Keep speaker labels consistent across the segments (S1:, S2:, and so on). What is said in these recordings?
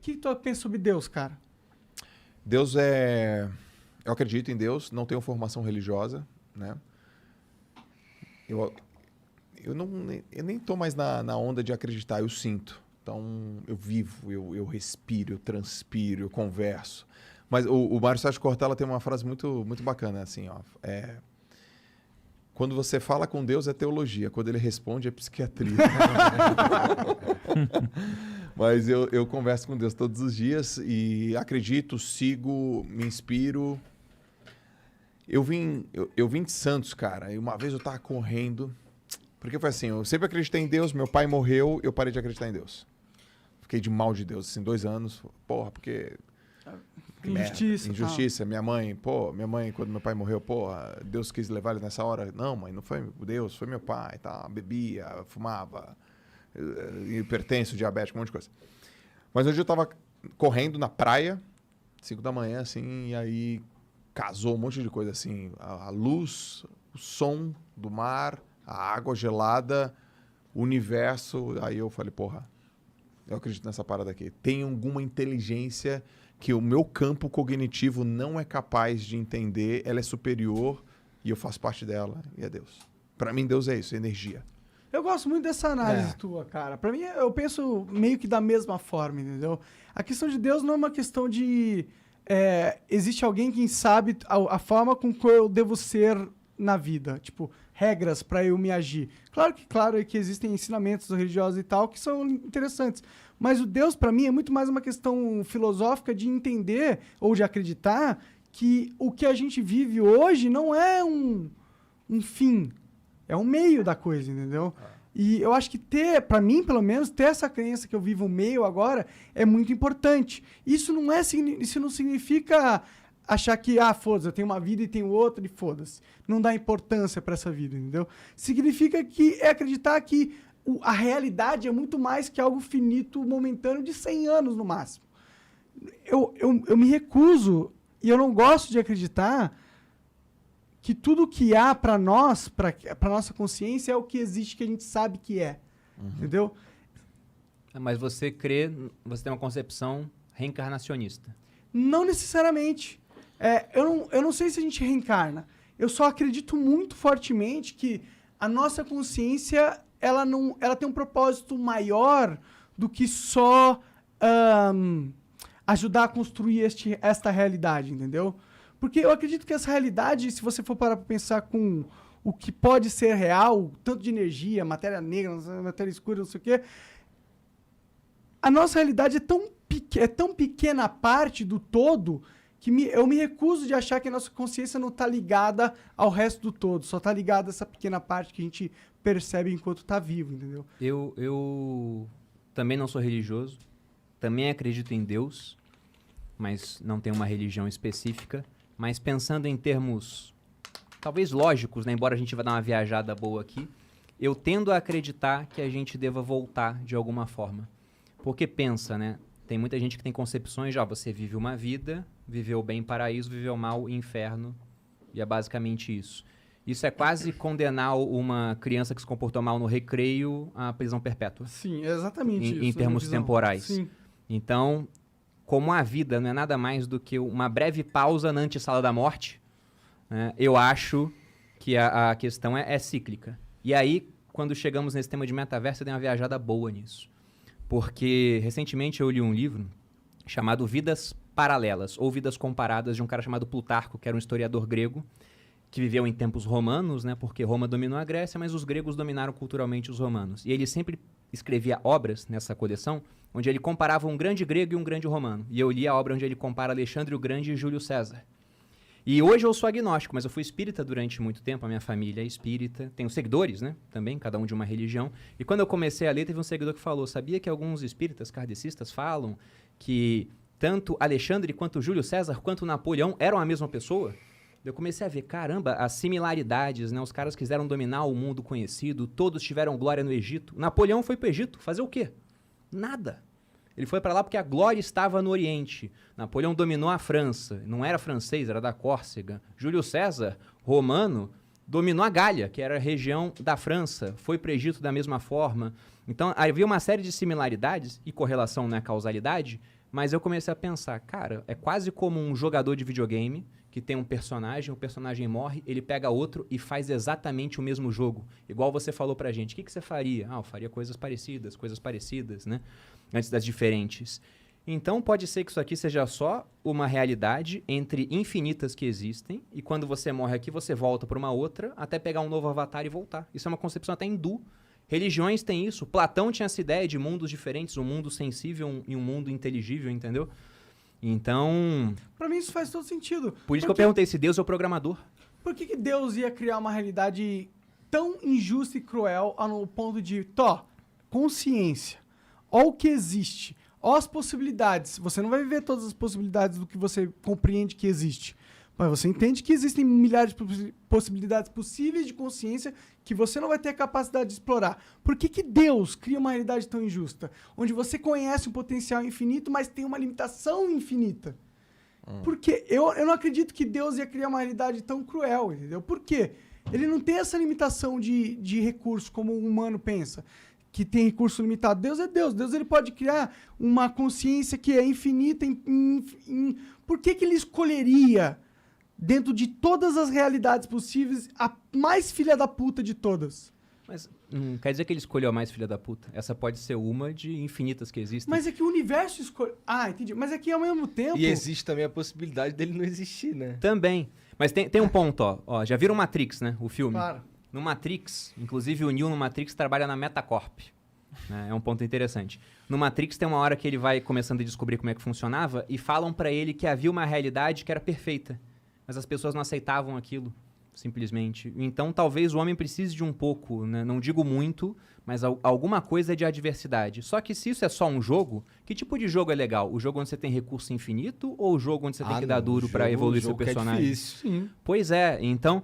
S1: que tu pensa sobre Deus, cara?
S2: Deus é... Eu acredito em Deus, não tenho formação religiosa, né? Eu nem tô mais na onda de acreditar, eu sinto. Então, eu vivo, eu respiro, eu transpiro, eu converso. Mas o Mário Sérgio Cortella tem uma frase muito, muito bacana, assim, ó. Quando você fala com Deus é teologia, quando ele responde é psiquiatria. Mas eu converso com Deus todos os dias e acredito, sigo, me inspiro. Eu vim de Santos, cara, e uma vez eu tava correndo, porque foi assim, eu sempre acreditei em Deus, meu pai morreu, eu parei de acreditar em Deus. Fiquei de mal de Deus, assim, 2 anos, porra, porque...
S1: Injustiça.
S2: Injustiça. Minha mãe, quando meu pai morreu, Deus quis levar ele nessa hora. Não, mãe, não foi Deus, foi meu pai, tá? Bebia, fumava, hipertenso, diabético, um monte de coisa. Mas hoje eu tava correndo na praia, 5 da manhã, assim, e aí casou um monte de coisa, assim, a luz, o som do mar, a água gelada, o universo. Aí eu falei, porra, eu acredito nessa parada aqui. Tem alguma inteligência que o meu campo cognitivo não é capaz de entender, ela é superior e eu faço parte dela, e é Deus. Pra mim, Deus é isso, energia.
S1: Eu gosto muito dessa análise tua, cara. Pra mim, eu penso meio que da mesma forma, entendeu? A questão de Deus não é uma questão de... existe alguém que sabe a forma com que eu devo ser na vida. Tipo, regras pra eu me agir. Claro que existem ensinamentos religiosos e tal que são interessantes. Mas o Deus, pra mim, é muito mais uma questão filosófica de entender ou de acreditar que o que a gente vive hoje não é um fim. É um meio da coisa, entendeu? E eu acho que pra mim, pelo menos, ter essa crença que eu vivo o meio agora é muito importante. Isso não significa achar que, foda-se, eu tenho uma vida e tenho outra e foda-se. Não dá importância pra essa vida, entendeu? Significa que é acreditar que a realidade é muito mais que algo finito, momentâneo, de 100 anos no máximo. Eu me recuso e eu não gosto de acreditar que tudo que há para nós, para nossa consciência, é o que existe, que a gente sabe que é. Entendeu?
S3: Mas você tem uma concepção reencarnacionista.
S1: Não necessariamente. Eu não sei se a gente reencarna. Eu só acredito muito fortemente que a nossa consciência... ela tem um propósito maior do que só ajudar a construir esta realidade, entendeu? Porque eu acredito que essa realidade, se você for parar para pensar com o que pode ser real, tanto de energia, matéria negra, matéria escura, não sei o quê, a nossa realidade é tão pequena parte do todo que eu me recuso de achar que a nossa consciência não está ligada ao resto do todo, só está ligada a essa pequena parte que a gente percebe enquanto está vivo, entendeu?
S3: Eu também não sou religioso, também acredito em Deus, mas não tenho uma religião específica. Mas pensando em termos, talvez lógicos, né? Embora a gente vá dar uma viajada boa aqui, eu tendo a acreditar que a gente deva voltar de alguma forma. Porque pensa, né? Tem muita gente que tem concepções de, você vive uma vida, viveu bem paraíso, viveu mal inferno, e é basicamente isso. Isso é quase condenar uma criança que se comportou mal no recreio à prisão perpétua.
S1: Sim, é exatamente isso.
S3: Em termos temporais.
S1: Sim.
S3: Então, como a vida não é nada mais do que uma breve pausa na antessala da morte, né, eu acho que a questão é cíclica. E aí, quando chegamos nesse tema de metaverso, eu dei uma viajada boa nisso. Porque, recentemente, eu li um livro chamado Vidas Paralelas, ou Vidas Comparadas, de um cara chamado Plutarco, que era um historiador grego, que viveu em tempos romanos, né, porque Roma dominou a Grécia, mas os gregos dominaram culturalmente os romanos. E ele sempre escrevia obras nessa coleção, onde ele comparava um grande grego e um grande romano. E eu li a obra onde ele compara Alexandre o Grande e Júlio César. E hoje eu sou agnóstico, mas eu fui espírita durante muito tempo, a minha família é espírita. Tenho seguidores, né, também, cada um de uma religião. E quando eu comecei a ler, teve um seguidor que falou, sabia que alguns espíritas kardecistas falam que tanto Alexandre quanto Júlio César quanto Napoleão eram a mesma pessoa? Eu comecei a ver, caramba, as similaridades, né? Os caras quiseram dominar o mundo conhecido, todos tiveram glória no Egito. Napoleão foi para o Egito, fazer o quê? Nada. Ele foi para lá porque a glória estava no Oriente. Napoleão dominou a França, não era francês, era da Córcega. Júlio César, romano, dominou a Gália, que era a região da França, foi para o Egito da mesma forma. Então, havia uma série de similaridades, e correlação não é causalidade, Mas eu comecei a pensar, cara, é quase como um jogador de videogame que tem um personagem, o personagem morre, ele pega outro e faz exatamente o mesmo jogo. Igual você falou pra gente. O que você faria? Eu faria coisas parecidas, né? Antes das diferentes. Então, pode ser que isso aqui seja só uma realidade entre infinitas que existem, e quando você morre aqui, você volta para uma outra, até pegar um novo avatar e voltar. Isso é uma concepção até hindu. Religiões têm isso. Platão tinha essa ideia de mundos diferentes, um mundo sensível e um mundo inteligível, entendeu? Então...
S1: Pra mim isso faz todo sentido.
S3: Por isso que eu perguntei se Deus é o programador.
S1: Por que Deus ia criar uma realidade tão injusta e cruel no ponto de, consciência, ó o que existe, ó as possibilidades. Você não vai viver todas as possibilidades do que você compreende que existe. Mas você entende que existem milhares de possibilidades possíveis de consciência que você não vai ter a capacidade de explorar. Por que Deus cria uma realidade tão injusta? Onde você conhece um potencial infinito, mas tem uma limitação infinita. Porque eu não acredito que Deus ia criar uma realidade tão cruel, entendeu? Por quê? Ele não tem essa limitação de recurso como o humano pensa, que tem recurso limitado. Deus é Deus. Deus ele pode criar uma consciência que é infinita. Por que ele escolheria... dentro de todas as realidades possíveis, a mais filha da puta de todas?
S3: Mas não quer dizer que ele escolheu a mais filha da puta. Essa pode ser uma de infinitas que existem.
S1: Mas é que o universo escolhe... entendi. Mas é que ao mesmo tempo...
S4: E existe também a possibilidade dele não existir, né?
S3: Também. Mas tem um ponto, ó. Já viram Matrix, né? O filme?
S1: Claro.
S3: No Matrix, inclusive o Neo no Matrix trabalha na Metacorp. Né? É um ponto interessante. No Matrix tem uma hora que ele vai começando a descobrir como é que funcionava e falam pra ele que havia uma realidade que era perfeita. Mas as pessoas não aceitavam aquilo, simplesmente. Então, talvez o homem precise de um pouco, né? Não digo muito, mas alguma coisa de adversidade. Só que se isso é só um jogo, que tipo de jogo é legal? O jogo onde você tem recurso infinito ou o jogo onde você tem que dar duro para evoluir seu personagem?
S4: É difícil. Sim.
S3: Pois é, então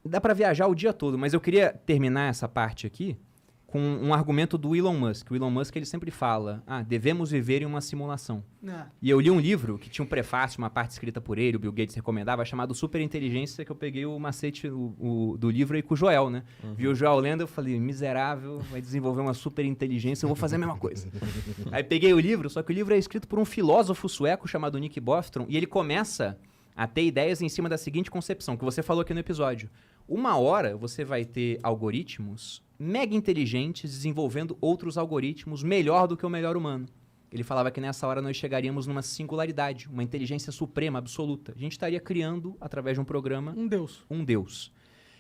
S3: dá para viajar o dia todo. Mas eu queria terminar essa parte aqui com um argumento do Elon Musk. O Elon Musk ele sempre fala, devemos viver em uma simulação. E eu li um livro que tinha um prefácio, uma parte escrita por ele, o Bill Gates recomendava, chamado Superinteligência, que eu peguei o macete do livro aí com o Joel, né? Vi o Joel lendo, eu falei, miserável, vai desenvolver uma superinteligência, eu vou fazer a mesma coisa. Aí peguei o livro, só que o livro é escrito por um filósofo sueco chamado Nick Bostrom, e ele começa a ter ideias em cima da seguinte concepção, que você falou aqui no episódio. Uma hora você vai ter algoritmos mega inteligentes desenvolvendo outros algoritmos melhor do que o melhor humano. Ele falava que nessa hora nós chegaríamos numa singularidade, uma inteligência suprema, absoluta. A gente estaria criando, através de um programa...
S1: Um Deus.
S3: Um Deus.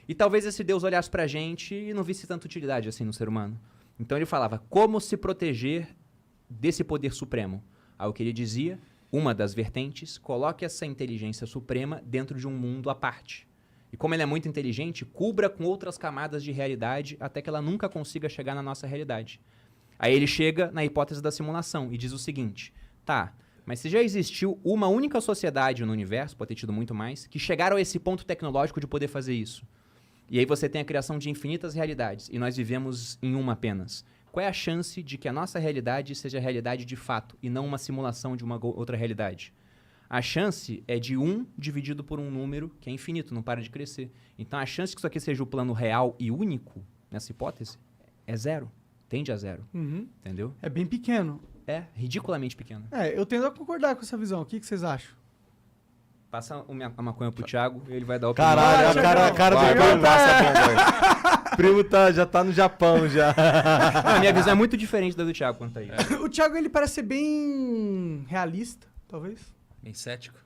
S3: E talvez esse Deus olhasse pra gente e não visse tanta utilidade assim no ser humano. Então ele falava, como se proteger desse poder supremo? Aí o que ele dizia, uma das vertentes, coloque essa inteligência suprema dentro de um mundo à parte. E como ele é muito inteligente, cubra com outras camadas de realidade até que ela nunca consiga chegar na nossa realidade. Aí ele chega na hipótese da simulação e diz o seguinte, mas se já existiu uma única sociedade no universo, pode ter tido muito mais, que chegaram a esse ponto tecnológico de poder fazer isso. E aí você tem a criação de infinitas realidades e nós vivemos em uma apenas. Qual é a chance de que a nossa realidade seja realidade de fato e não uma simulação de uma outra realidade? A chance é de 1 dividido por um número que é infinito, não para de crescer. Então, a chance que isso aqui seja o plano real e único, nessa hipótese, é 0. Tende a 0. Entendeu?
S1: É bem pequeno.
S3: É ridiculamente pequeno.
S1: Eu tendo a concordar com essa visão. O que vocês acham?
S3: Passa a maconha pro Thiago e ele vai dar a opinião.
S4: Caralho, a cara do primo tá... primo já tá no Japão, já.
S3: A minha visão é muito diferente da do Thiago quanto a isso.
S1: O Thiago, ele parece ser bem realista, talvez.
S5: Bem cético?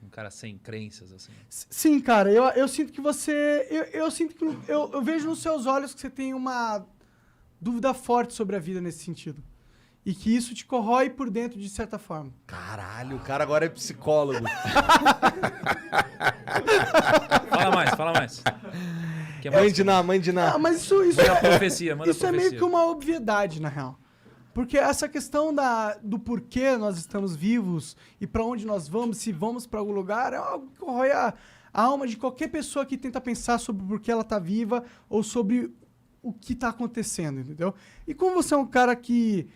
S5: Um cara sem crenças, assim.
S1: Sim, cara. Eu sinto que você... Eu sinto que... Eu vejo nos seus olhos que você tem uma dúvida forte sobre a vida nesse sentido. E que isso te corrói por dentro de certa forma.
S4: Caralho, o cara agora é psicólogo.
S5: Fala mais.
S4: Mãe de Ná.
S1: Mas isso
S5: manda profecia.
S1: Isso é meio que uma obviedade, na real. Porque essa questão do porquê nós estamos vivos e para onde nós vamos, se vamos para algum lugar, é algo que corrói a alma de qualquer pessoa que tenta pensar sobre por que ela está viva ou sobre o que está acontecendo, entendeu? E como você é um cara que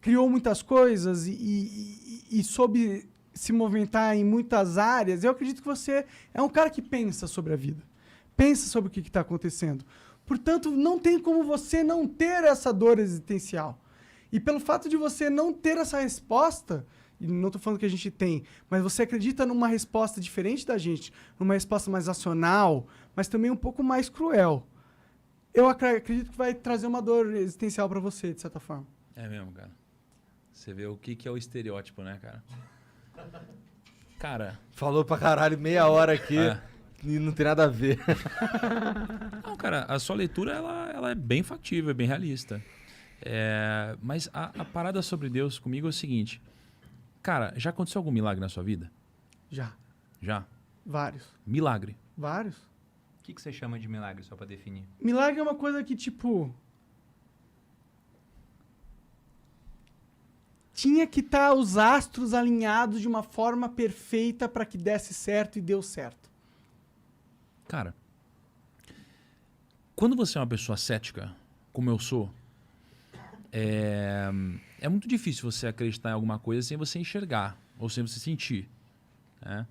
S1: criou muitas coisas e soube se movimentar em muitas áreas, eu acredito que você é um cara que pensa sobre a vida. Pensa sobre o que está acontecendo. Portanto, não tem como você não ter essa dor existencial. E pelo fato de você não ter essa resposta, e não tô falando que a gente tem, mas você acredita numa resposta diferente da gente, numa resposta mais racional, mas também um pouco mais cruel. Eu acredito que vai trazer uma dor existencial pra você, de certa forma.
S5: É mesmo, cara. Você vê o que é o estereótipo, né, cara? Cara...
S4: Falou pra caralho meia hora aqui
S5: É.
S4: e não tem nada a ver.
S5: Não, cara, a sua leitura ela é bem factível, é bem realista. Mas a parada sobre Deus comigo é o seguinte. Cara, já aconteceu algum milagre na sua vida?
S1: Já.
S5: Já?
S1: Vários.
S5: Milagre.
S1: Vários.
S3: O que você chama de milagre, só pra definir?
S1: Milagre é uma coisa que, tipo... Tinha que estar os astros alinhados de uma forma perfeita para que desse certo e deu certo.
S5: Cara, quando você é uma pessoa cética, como eu sou, é muito difícil você acreditar em alguma coisa sem você enxergar ou sem você sentir, né?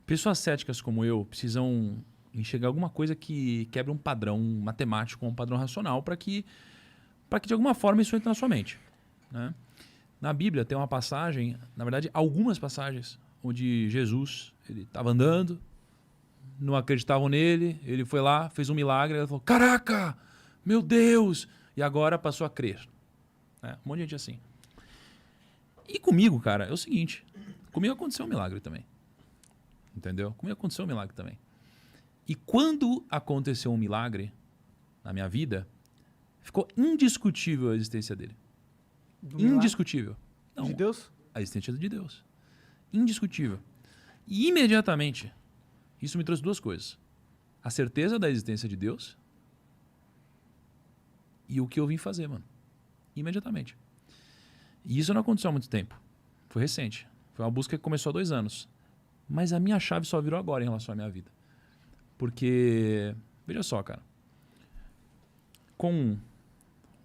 S5: Pessoas céticas como eu precisam enxergar alguma coisa que quebre um padrão matemático, um padrão racional, para que de alguma forma isso entre na sua mente, né? Na Bíblia tem uma passagem, na verdade algumas passagens, onde Jesus ele estava andando, não acreditavam nele, ele foi lá, fez um milagre, ele falou, caraca, meu Deus, e agora passou a crer. Um monte de gente assim. E comigo, cara, é o seguinte, comigo aconteceu um milagre também. Entendeu? Comigo aconteceu um milagre também. E quando aconteceu um milagre na minha vida, ficou indiscutível a existência dele.
S1: Do milagre.
S5: Indiscutível. Não,
S1: De Deus?
S5: a existência de Deus. Indiscutível. E imediatamente, isso me trouxe duas coisas. A certeza da existência de Deus e o que eu vim fazer, mano. Imediatamente. E isso não aconteceu há muito tempo. Foi recente. Foi uma busca que começou há 2 anos. Mas a minha chave só virou agora em relação à minha vida. Porque, veja só, cara. Com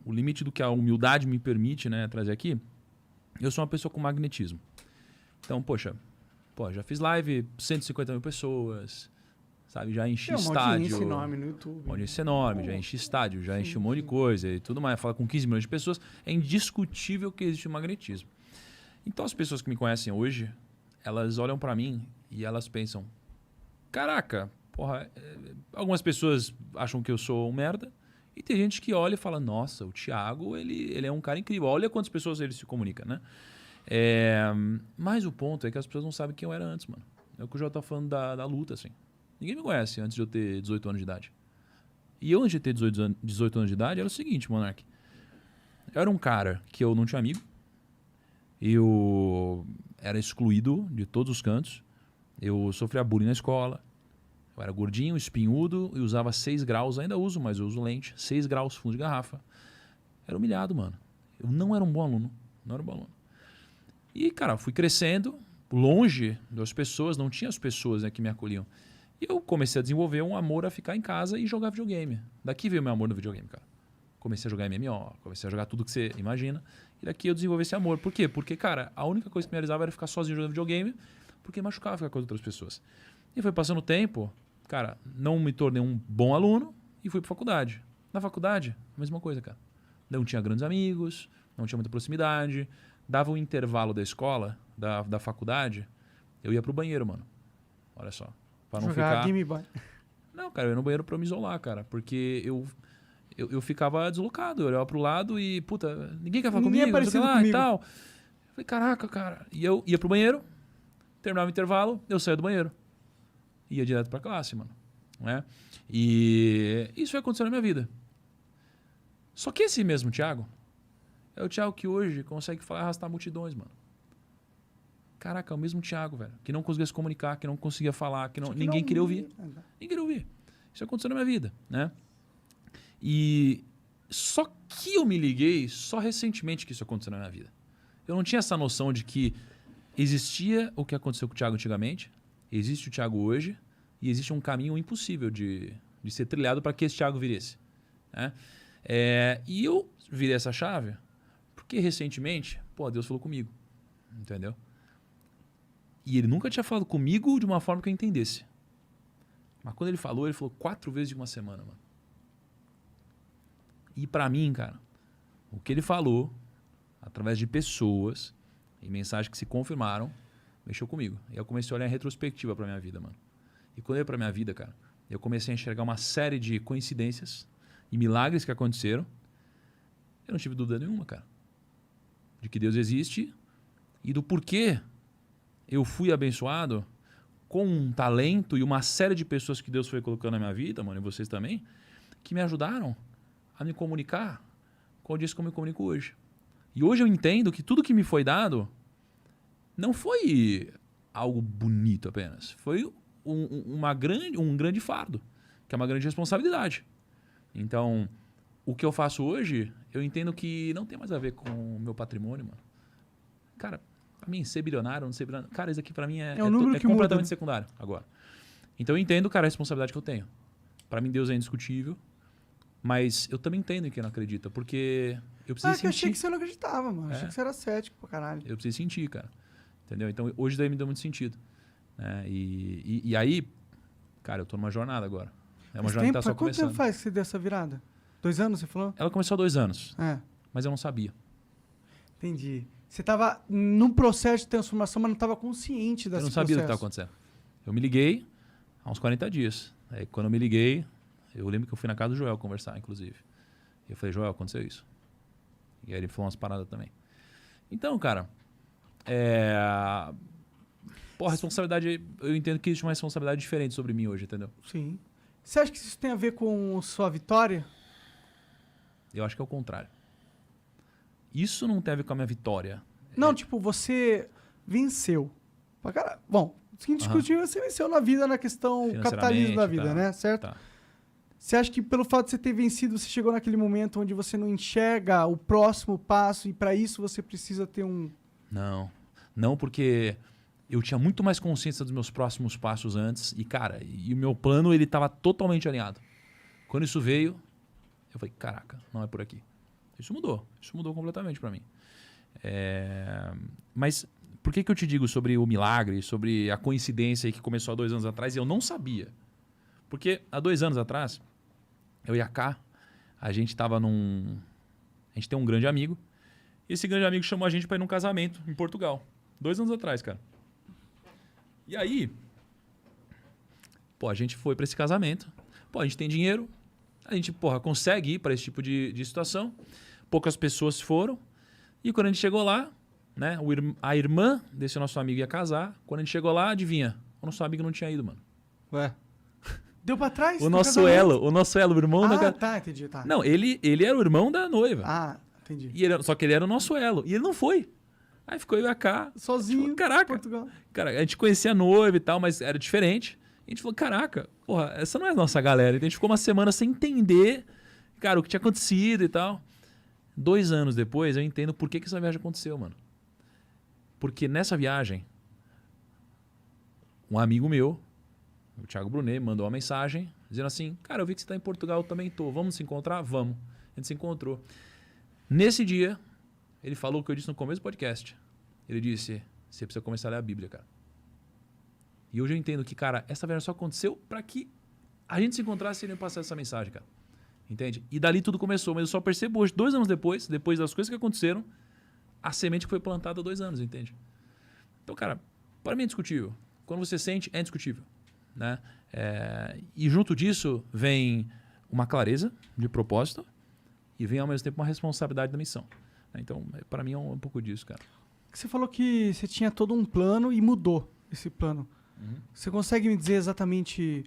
S5: o limite do que a humildade me permite, né, trazer aqui, eu sou uma pessoa com magnetismo. Então, poxa, já fiz live, 150 mil pessoas, sabe? Já enchi
S1: Tem uma
S5: estádio.
S1: audiência enorme no YouTube.
S5: Uma audiência enorme, já enchi estádio, já enchi um monte de coisa e tudo mais. Fala com 15 milhões de pessoas, é indiscutível que existe um magnetismo. Então, as pessoas que me conhecem hoje, elas olham pra mim e elas pensam, caraca, porra, algumas pessoas acham que eu sou um merda, e tem gente que olha e fala, nossa, o Thiago, ele é um cara incrível. Olha quantas pessoas ele se comunica, né? Mas o ponto é que as pessoas não sabem quem eu era antes, mano. É o que eu já tô falando da luta, assim. Ninguém me conhece antes de eu ter 18 anos de idade. E eu, antes de ter 18 anos de idade, era o seguinte, Monark. Eu era um cara que eu não tinha amigo. Eu era excluído de todos os cantos. Eu sofria bullying na escola. Eu era gordinho, espinhudo e usava 6 graus. Ainda uso, mas eu uso lente. 6 graus fundo de garrafa. Era humilhado, mano. Eu não era um bom aluno. Não era um bom aluno. E, cara, fui crescendo longe das pessoas. Não tinha as pessoas, né, que me acolhiam. E eu comecei a desenvolver um amor a ficar em casa e jogar videogame. Daqui veio meu amor no videogame, cara. Comecei a jogar MMO, comecei a jogar tudo que você imagina. E daqui eu desenvolvi esse amor. Por quê? Porque, cara, a única coisa que me realizava era ficar sozinho jogando videogame, porque machucava ficar com outras pessoas. E foi passando o tempo, cara, não me tornei um bom aluno e fui pra faculdade. Na faculdade, a mesma coisa, cara. Não tinha grandes amigos, não tinha muita proximidade. Dava um intervalo da escola, da faculdade, eu ia pro banheiro, mano. Olha só. Pra não
S1: Jogar
S5: ficar...
S1: Game Boy.
S5: Não, cara, eu ia no banheiro pra me isolar, cara. Porque eu ficava deslocado. Eu olhava pro lado e, puta, ninguém quer falar
S1: Ninguém é
S5: comigo, não sei o que
S1: parecido
S5: lá e
S1: comigo.
S5: tal. Eu falei, caraca, cara. E eu ia pro banheiro, terminava o intervalo, eu saía do banheiro. Ia direto pra classe, mano. Né? E isso foi acontecendo na minha vida. Só que esse mesmo Thiago é o Thiago que hoje consegue falar e arrastar multidões, mano. Caraca, é o mesmo Thiago, velho. Que não conseguia se comunicar, que não conseguia falar, que ninguém queria ouvir. Ninguém queria ouvir. Isso aconteceu na minha vida, né? E só que eu me liguei só recentemente que isso aconteceu na minha vida. Eu não tinha essa noção de que existia o que aconteceu com o Thiago antigamente, existe o Thiago hoje e existe um caminho impossível de ser trilhado para que esse Thiago virasse, né? E eu virei essa chave porque recentemente, Deus falou comigo, entendeu? E ele nunca tinha falado comigo de uma forma que eu entendesse. Mas quando ele falou 4 vezes em uma semana, mano. E pra mim, cara, o que ele falou, através de pessoas e mensagens que se confirmaram, mexeu comigo. E eu comecei a olhar em retrospectiva pra minha vida, mano. E quando eu olhei pra minha vida, cara, eu comecei a enxergar uma série de coincidências e milagres que aconteceram. Eu não tive dúvida nenhuma, cara, de que Deus existe e do porquê eu fui abençoado com um talento e uma série de pessoas que Deus foi colocando na minha vida, mano, e vocês também, que me ajudaram a me comunicar com a audiência como eu me comunico hoje. E hoje eu entendo que tudo que me foi dado não foi algo bonito apenas. Foi um grande fardo, que é uma grande responsabilidade. Então, o que eu faço hoje, eu entendo que não tem mais a ver com o meu patrimônio, mano. Cara, pra mim, ser bilionário, não ser bilionário... Cara, isso aqui pra mim é
S1: um número que
S5: completamente
S1: muda, né?
S5: secundário agora. Então eu entendo, cara, a responsabilidade que eu tenho. Pra mim, Deus é indiscutível. Mas eu também entendo que não acredita, porque eu preciso
S1: Que eu achei
S5: sentir.
S1: que você não acreditava, mano. Achei que você era cético pra caralho.
S5: Eu preciso sentir, cara. Entendeu? Então hoje daí me deu muito sentido. Né? E aí, cara, eu tô numa jornada agora. É uma
S1: Mas
S5: jornada que tá só
S1: quanto
S5: começando.
S1: tempo faz que você deu essa virada? 2 anos, você falou?
S5: Ela começou há 2 anos,
S1: É,
S5: mas eu não sabia.
S1: entendi. Você tava num processo de transformação, mas não tava consciente desse
S5: Eu não sabia do que
S1: processo.
S5: estava acontecendo. Eu me liguei há uns 40 dias. Aí quando eu me liguei, eu lembro que eu fui na casa do Joel conversar, inclusive. E eu falei, Joel, aconteceu isso. E aí ele falou umas paradas também. Então, cara, a responsabilidade, eu entendo que existe uma responsabilidade diferente sobre mim hoje, entendeu?
S1: Sim. Você acha que isso tem a ver com sua vitória?
S5: Eu acho que é o contrário. Isso não tem a ver com a minha vitória.
S1: Não, tipo, você venceu. Pra cara... Bom, indiscutível, você venceu na vida, na questão capitalismo da vida,
S5: tá,
S1: né? Certo?
S5: Tá.
S1: Você acha que pelo fato de você ter vencido, você chegou naquele momento onde você não enxerga o próximo passo e para isso você precisa ter um...
S5: Não. Não, porque eu tinha muito mais consciência dos meus próximos passos antes. E, cara, o meu plano, ele estava totalmente alinhado. Quando isso veio, eu falei, caraca, não é por aqui. Isso mudou completamente para mim. Mas por que eu te digo sobre o milagre, sobre a coincidência aí que começou há 2 anos atrás e eu não sabia? Porque há 2 anos atrás, eu e a Ká, a gente tava A gente tem um grande amigo. E esse grande amigo chamou a gente para ir num casamento em Portugal. 2 anos atrás, cara. E aí, a gente foi para esse casamento. A gente tem dinheiro. A gente, consegue ir para esse tipo de situação. Poucas pessoas foram. E quando a gente chegou lá, né, a irmã desse nosso amigo ia casar. Quando a gente chegou lá, adivinha? O nosso amigo não tinha ido, mano.
S4: Ué?
S1: Deu pra trás?
S5: O nosso elo, o irmão da...
S1: Tá, entendi, tá.
S5: Não, ele era o irmão da noiva.
S1: Ah, entendi.
S5: Só que ele era o nosso elo. E ele não foi. Aí ficou eu e a Ká.
S1: Sozinho,
S5: Tipo, caraca.
S1: Portugal.
S5: Cara, a gente conhecia a noiva e tal, mas era diferente. E a gente falou, caraca, essa não é a nossa galera. E a gente ficou uma semana sem entender, cara, o que tinha acontecido e tal. 2 anos depois, eu entendo por que essa viagem aconteceu, mano. Porque nessa viagem, um amigo meu, o Thiago Brunet, mandou uma mensagem dizendo assim, cara, eu vi que você tá em Portugal, eu também tô. Vamos se encontrar? Vamos. A gente se encontrou. Nesse dia, ele falou o que eu disse no começo do podcast. Ele disse, você precisa começar a ler a Bíblia, cara. E hoje eu entendo que, cara, essa viagem só aconteceu para que a gente se encontrasse e ele me passasse essa mensagem, cara. Entende? E dali tudo começou. Mas eu só percebo hoje, 2 anos depois das coisas que aconteceram, a semente que foi plantada há 2 anos, entende? Então, cara, para mim é indiscutível. Quando você sente, é indiscutível. Né? E junto disso vem uma clareza de propósito e vem ao mesmo tempo uma responsabilidade da missão. Então, para mim é um pouco disso, cara.
S1: Você falou que você tinha todo um plano e mudou esse plano. Você consegue me dizer exatamente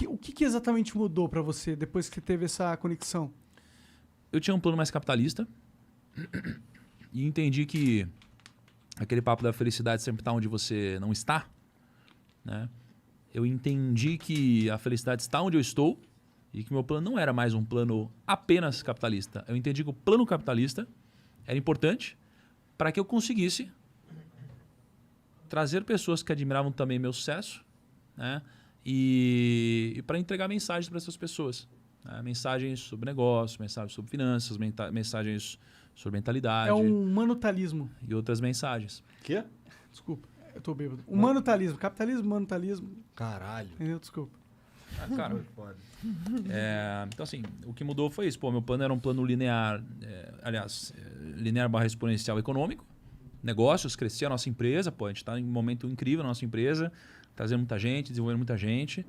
S1: o que exatamente mudou para você depois que você teve essa conexão?
S5: Eu tinha um plano mais capitalista e entendi que aquele papo da felicidade sempre está onde você não está, né? Eu entendi que a felicidade está onde eu estou e que meu plano não era mais um plano apenas capitalista. Eu entendi que o plano capitalista era importante para que eu conseguisse trazer pessoas que admiravam também meu sucesso, né? E para entregar mensagens para essas pessoas. Né? Mensagens sobre negócio, mensagens sobre finanças, mensagens sobre mentalidade.
S1: É um manutalismo.
S5: E outras mensagens.
S4: Quê?
S1: Desculpa, eu tô bêbado. Humanutalismo. Capitalismo, manutalismo.
S4: Caralho.
S1: Entendeu? Desculpa.
S5: Cara, então assim, o que mudou foi isso. Pô, meu plano era um plano linear, linear barra exponencial econômico, negócios, crescer a nossa empresa. Pô, a gente está em um momento incrível na nossa empresa, trazendo muita gente, desenvolvendo muita gente.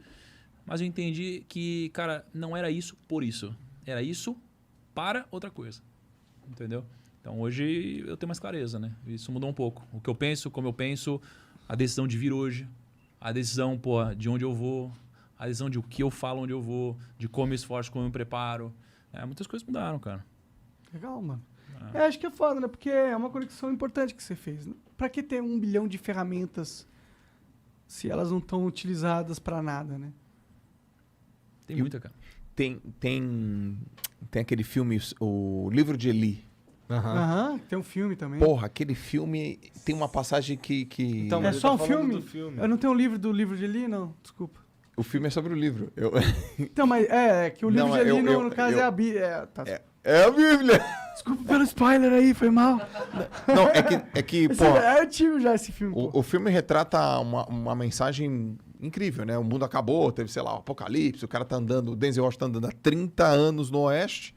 S5: Mas eu entendi que, cara, não era isso por isso. Era isso para outra coisa. Entendeu? Então hoje eu tenho mais clareza, né? Isso mudou um pouco. O que eu penso, como eu penso, a decisão de vir hoje, a decisão, pô, de onde eu vou, a decisão de o que eu falo onde eu vou, de como eu esforço, como eu me preparo. Muitas coisas mudaram, cara.
S1: Legal, mano. Acho que é foda, né? Porque é uma conexão importante que você fez. Né? Pra que ter 1 bilhão de ferramentas se elas não estão utilizadas pra nada, né?
S5: Tem muita, cara.
S2: Tem aquele filme, o Livro de Eli.
S1: Aham, tem um filme também.
S2: Porra, aquele filme tem uma passagem que...
S4: Então,
S1: É
S4: mas ele
S1: só
S4: tá
S1: um
S4: falando
S1: filme?
S4: do filme?
S1: Eu não tenho um livro do livro de Eli, não. Desculpa.
S2: O filme é sobre o livro.
S1: Então, mas que o livro
S2: Não,
S1: de Eli,
S2: eu-
S1: no caso,
S2: eu-
S1: é a Bíblia.
S2: É a Bíblia.
S1: Desculpa pelo spoiler aí, foi mal.
S2: Não, é que pô,
S1: É antigo já esse filme. pô.
S2: o filme retrata uma mensagem incrível, né? O mundo acabou, teve, sei lá, o apocalipse, o cara tá andando, o Denzel Washington tá andando há 30 anos no Oeste,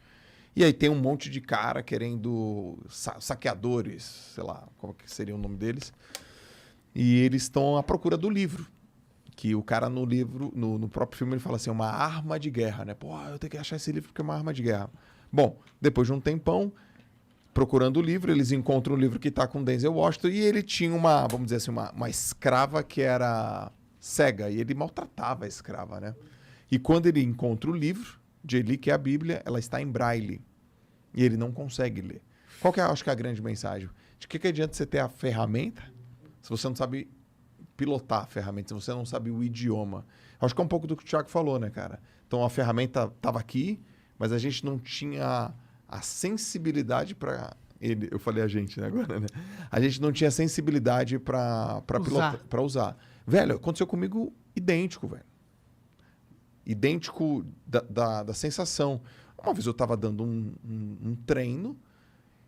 S2: e aí tem um monte de cara querendo saqueadores, sei lá, qual que seria o nome deles, e eles estão à procura do livro. Que o cara no livro, no próprio filme, ele fala assim, uma arma de guerra, né? Pô, eu tenho que achar esse livro porque é uma arma de guerra. Bom, depois de um tempão, procurando o livro, eles encontram o livro que está com Denzel Washington e ele tinha uma, vamos dizer assim, uma escrava que era cega e ele maltratava a escrava, né? E quando ele encontra o livro de Eli, que é a Bíblia, ela está em braille e ele não consegue ler. Qual que é, acho que é a grande mensagem? De que adianta você ter a ferramenta se você não sabe pilotar a ferramenta, se você não sabe o idioma? Acho que é um pouco do que o Thiago falou, né, cara? Então a ferramenta estava aqui, mas a gente não tinha a sensibilidade para ele. Eu falei a gente, né, agora, né? A gente não tinha sensibilidade para usar. Velho, aconteceu comigo idêntico, velho. Idêntico da sensação. Uma vez eu estava dando um treino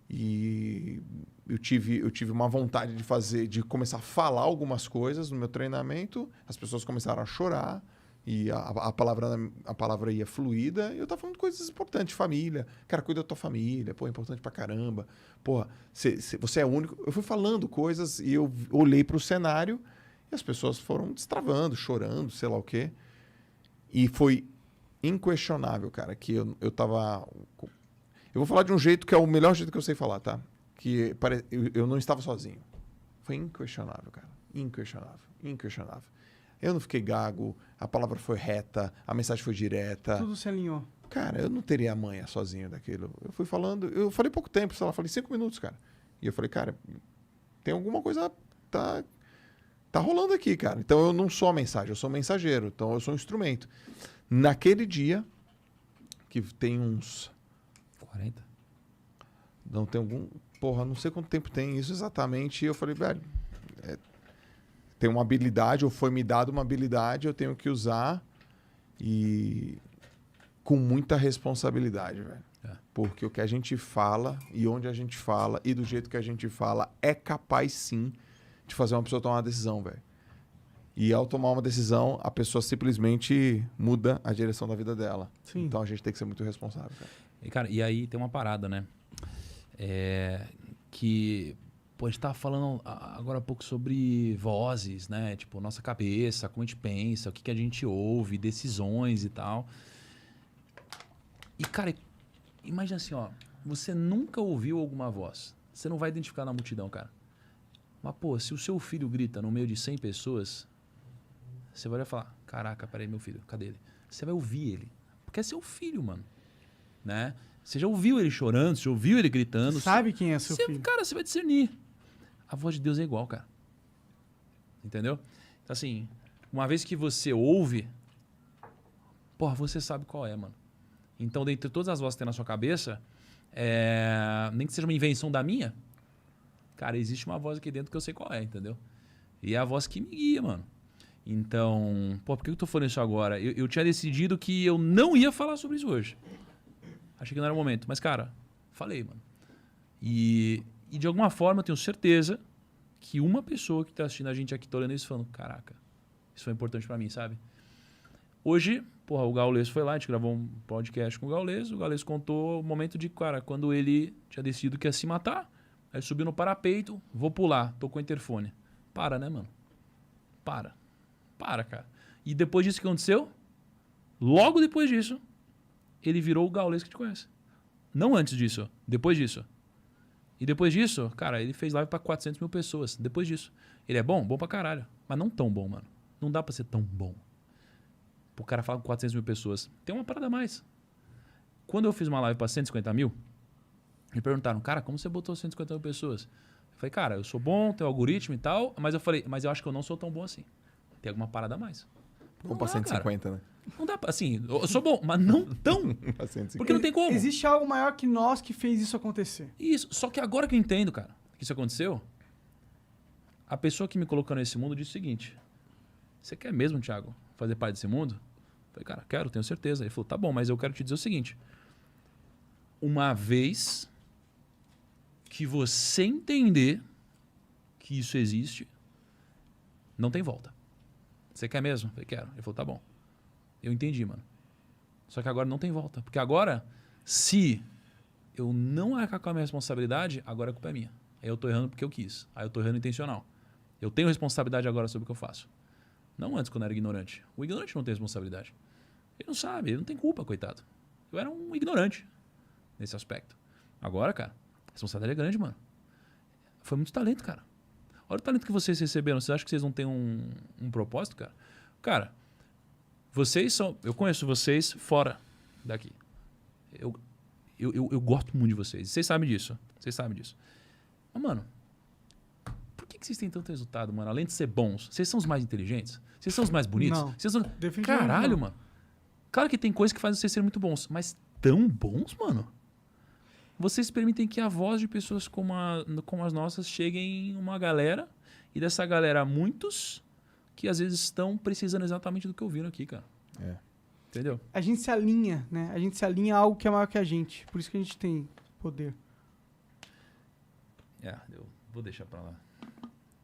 S2: e eu tive uma vontade de começar a falar algumas coisas no meu treinamento. As pessoas começaram a chorar. E a palavra ia fluida. E eu tava falando de coisas importantes, família. Cara, cuida da tua família. Pô, é importante pra caramba. Porra, você é único. Eu fui falando coisas e eu olhei pro cenário e as pessoas foram destravando, chorando, sei lá o quê. E foi inquestionável, cara, que eu tava... Eu vou falar de um jeito que é o melhor jeito que eu sei falar, tá? Que eu não estava sozinho. Foi inquestionável, cara. Inquestionável. Eu não fiquei gago, a palavra foi reta, a mensagem foi direta.
S1: Tudo se alinhou.
S2: Cara, eu não teria a manha sozinho daquilo. Eu fui falando, eu falei pouco tempo, sei lá, falei 5 minutos, cara. E eu falei, cara, tem alguma coisa, tá rolando aqui, cara. Então eu não sou a mensagem, eu sou o mensageiro, então eu sou um instrumento. Naquele dia, que tem uns...
S5: 40?
S2: Não, tem algum... Porra, não sei quanto tempo tem isso exatamente. E eu falei, velho... Tem uma habilidade, ou foi me dado uma habilidade, eu tenho que usar e com muita responsabilidade, velho. Porque o que a gente fala e onde a gente fala e do jeito que a gente fala é capaz, sim, de fazer uma pessoa tomar uma decisão, velho. E ao tomar uma decisão, a pessoa simplesmente muda a direção da vida dela.
S1: Sim.
S2: Então a gente tem que ser muito responsável, cara.
S5: E aí tem uma parada, né? Que... Pô, a gente tava falando agora há pouco sobre vozes, né? Tipo, nossa cabeça, como a gente pensa, o que a gente ouve, decisões e tal. E, cara, imagina assim, ó. Você nunca ouviu alguma voz. Você não vai identificar na multidão, cara. Mas, pô, se o seu filho grita no meio de 100 pessoas, você vai olhar e falar, caraca, peraí, meu filho, cadê ele? Você vai ouvir ele. Porque é seu filho, mano. Né? Você já ouviu ele chorando, você já ouviu ele gritando.
S1: Você sabe quem é seu filho.
S5: Cara, você vai discernir. A voz de Deus é igual, cara. Entendeu? Então, assim, uma vez que você ouve, porra, você sabe qual é, mano. Então, dentre todas as vozes que tem na sua cabeça, nem que seja uma invenção da minha, cara, existe uma voz aqui dentro que eu sei qual é, entendeu? E é a voz que me guia, mano. Então, pô, por que eu tô falando isso agora? Eu tinha decidido que eu não ia falar sobre isso hoje. Achei que não era o momento. Mas, cara, falei, mano. E de alguma forma eu tenho certeza que uma pessoa que está assistindo a gente aqui, tá olhando isso falando, caraca, isso foi importante para mim, sabe? Hoje, Porra, o Gaules foi lá, a gente gravou um podcast com o Gaules contou o momento de, cara, quando ele tinha decidido que ia se matar, aí subiu no parapeito, vou pular, tocou o interfone. Para, né, mano? Para, cara. E depois disso que aconteceu, logo depois disso, ele virou o Gaules que te conhece. Não antes disso, depois disso. E depois disso, cara, ele fez live pra 400 mil pessoas. Depois disso. Ele é bom? Bom pra caralho. Mas não tão bom, mano. Não dá pra ser tão bom. O cara fala com 400 mil pessoas. Tem uma parada a mais. Quando eu fiz uma live pra 150 mil, me perguntaram, cara, como você botou 150 mil pessoas? Eu falei, cara, eu sou bom, tenho algoritmo e tal, mas eu falei, mas eu acho que eu não sou tão bom assim. Tem alguma parada a mais.
S2: Vamos pra 150, né?
S5: Não dá pra, assim, eu sou bom, mas não tão.
S2: Pra 150.
S5: Porque não tem como.
S1: Existe algo maior que nós que fez isso acontecer.
S5: Isso, só que agora que eu entendo, cara, que isso aconteceu, a pessoa que me colocou nesse mundo disse o seguinte, você quer mesmo, Thiago, fazer parte desse mundo? Eu falei, cara, quero, tenho certeza. Ele falou, tá bom, mas eu quero te dizer o seguinte, uma vez que você entender que isso existe, não tem volta. Você quer mesmo? Eu falei, quero. Ele falou, tá bom. Eu entendi, mano. Só que agora não tem volta. Porque agora, se eu não arcar com a minha responsabilidade, agora a culpa é minha. Aí eu tô errando porque eu quis. Aí eu tô errando intencional. Eu tenho responsabilidade agora sobre o que eu faço. Não antes, quando eu era ignorante. O ignorante não tem responsabilidade. Ele não sabe, ele não tem culpa, coitado. Eu era um ignorante nesse aspecto. Agora, cara, a responsabilidade é grande, mano. Foi muito talento, cara. Olha o talento que vocês receberam. Vocês acham que vocês não têm um propósito, cara? Cara, vocês são... Eu conheço vocês fora daqui. Eu gosto muito de vocês. Vocês sabem disso. Vocês sabem disso. Mas, mano, por que vocês têm tanto resultado, mano? Além de ser bons, vocês são os mais inteligentes? Vocês são os mais bonitos?
S1: Não.
S5: Vocês são...
S1: Definitivamente
S5: Caralho,
S1: não.
S5: mano. Claro que tem coisas que fazem vocês serem muito bons, mas tão bons, mano? Vocês permitem que a voz de pessoas como as nossas cheguem em uma galera, e dessa galera, muitos que às vezes estão precisando exatamente do que ouviram aqui, cara.
S2: É.
S5: Entendeu?
S1: A gente se alinha, né? A gente se alinha a algo que é maior que a gente. Por isso que a gente tem poder.
S5: Eu vou deixar pra lá.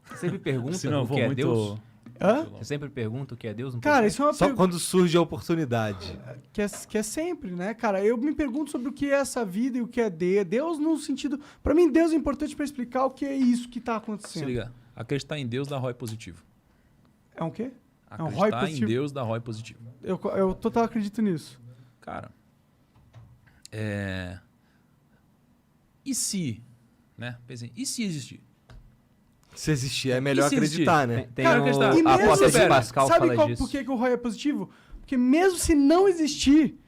S3: Você sempre pergunta
S5: Senão eu
S3: o
S5: vou
S3: que é
S5: muito...
S3: Deus?
S1: Hã?
S3: Você sempre pergunta o que é Deus? No
S1: Cara,
S3: podcast?
S1: isso é uma
S4: Só
S1: pergunta
S4: quando surge a oportunidade.
S1: que é sempre, né, cara? Eu me pergunto sobre o que é essa vida e o que é Deus no sentido... Pra mim, Deus é importante pra explicar o que é isso que tá
S5: Se
S1: acontecendo.
S5: liga, acreditar em Deus dá ROI positivo.
S1: É um quê? um ROI
S5: Acreditar em
S1: positivo.
S5: Deus dá ROI positivo.
S1: Eu total acredito nisso.
S5: Cara, e se, né? Pensei, e se existir?
S4: Se existir, é melhor
S5: E se existir?
S4: acreditar, né?
S3: Tem
S5: Cara,
S3: o,
S5: acreditar.
S1: E
S3: a
S1: mesmo
S3: apóstolo
S5: assim,
S3: Pascal
S1: sabe
S3: fala disso.
S1: por que o ROI é positivo? Porque mesmo se não existir,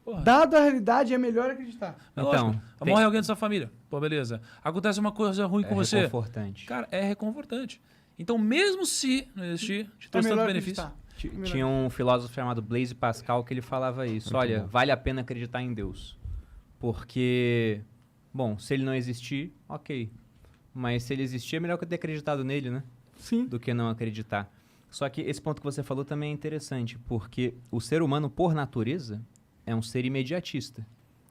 S5: Porra,
S1: dada a realidade, é melhor acreditar.
S5: é
S3: Então,
S5: lógico.
S3: tem-
S5: Morre alguém da sua família. Pô, beleza. Acontece uma coisa ruim com você.
S3: reconfortante.
S5: Cara, é reconfortante. Então, mesmo se não existir, te trouxe tanto benefício.
S1: acreditar.
S3: Tinha um filósofo chamado Blaise Pascal que ele falava isso. Olha,
S2: bom.
S3: vale a pena acreditar em Deus. Porque, bom, se ele não existir, ok. Mas se ele existir, é melhor que eu ter acreditado nele, né?
S1: Sim.
S3: Do que não acreditar. Só que esse ponto que você falou também é interessante, porque o ser humano, por natureza, é um ser imediatista.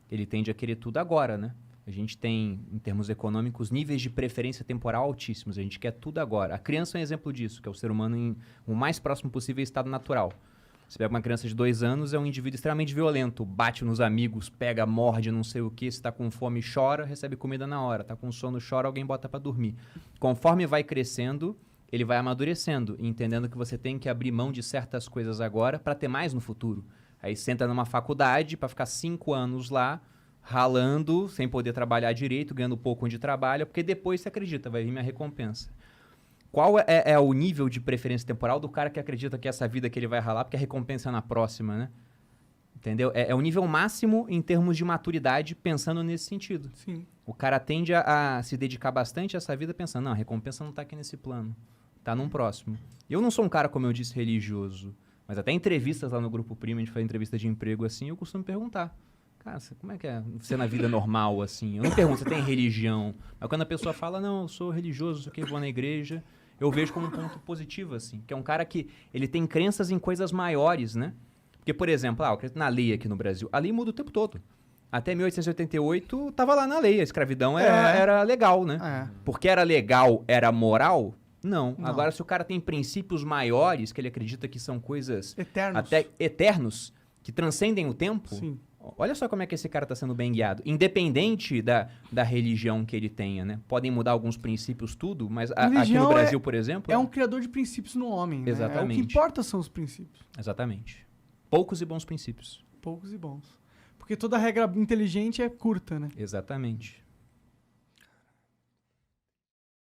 S3: Ele tende a querer tudo agora, né? A gente tem, em termos econômicos, níveis de preferência temporal altíssimos. A gente quer tudo agora. A criança é um exemplo disso, que é o ser humano em o mais próximo possível em estado natural. Você pega uma criança de 2 anos, é um indivíduo extremamente violento. Bate nos amigos, pega, morde, não sei o quê. Se tá com fome, chora, recebe comida na hora. Tá com sono, chora, alguém bota para dormir. Conforme vai crescendo, ele vai amadurecendo, entendendo que você tem que abrir mão de certas coisas agora para ter mais no futuro. Aí você entra numa faculdade para ficar 5 anos lá, ralando, sem poder trabalhar direito, ganhando pouco onde trabalha, porque depois você acredita, vai vir minha recompensa. Qual é o nível de preferência temporal do cara que acredita que essa vida que ele vai ralar, porque a recompensa é na próxima, né? Entendeu? É o nível máximo em termos de maturidade, pensando nesse sentido.
S1: Sim.
S3: O cara tende a se dedicar bastante a essa vida pensando, não, a recompensa não tá aqui nesse plano, tá num próximo. Eu não sou um cara, como eu disse, religioso, mas até entrevistas lá no Grupo Primo, a gente faz entrevista de emprego assim, eu costumo perguntar, cara, como é que é ser na vida normal, assim? Eu não pergunto, você tem religião? Mas quando a pessoa fala, não, eu sou religioso, eu vou na igreja, eu vejo como um ponto positivo, assim, que é um cara que ele tem crenças em coisas maiores, né? Porque, por exemplo, eu acredito na lei aqui no Brasil, a lei muda o tempo todo. Até 1888, tava lá na lei, a escravidão era legal, né?
S1: É.
S3: Porque era legal, era moral? Não.
S1: Não.
S3: Agora, se o cara tem princípios maiores, que ele acredita que são coisas
S1: Eternos.
S3: até eternos, que transcendem o tempo,
S1: Sim.
S3: olha só como é que esse cara está sendo bem guiado. Independente da religião que ele tenha, né? Podem mudar alguns princípios, tudo, mas aqui
S1: Religião
S3: no Brasil, por exemplo...
S1: É um criador de princípios no homem, né?
S3: Exatamente.
S1: O que importa são os princípios.
S3: Exatamente. Poucos e bons princípios.
S1: Poucos e bons. Porque toda regra inteligente é curta, né?
S3: Exatamente.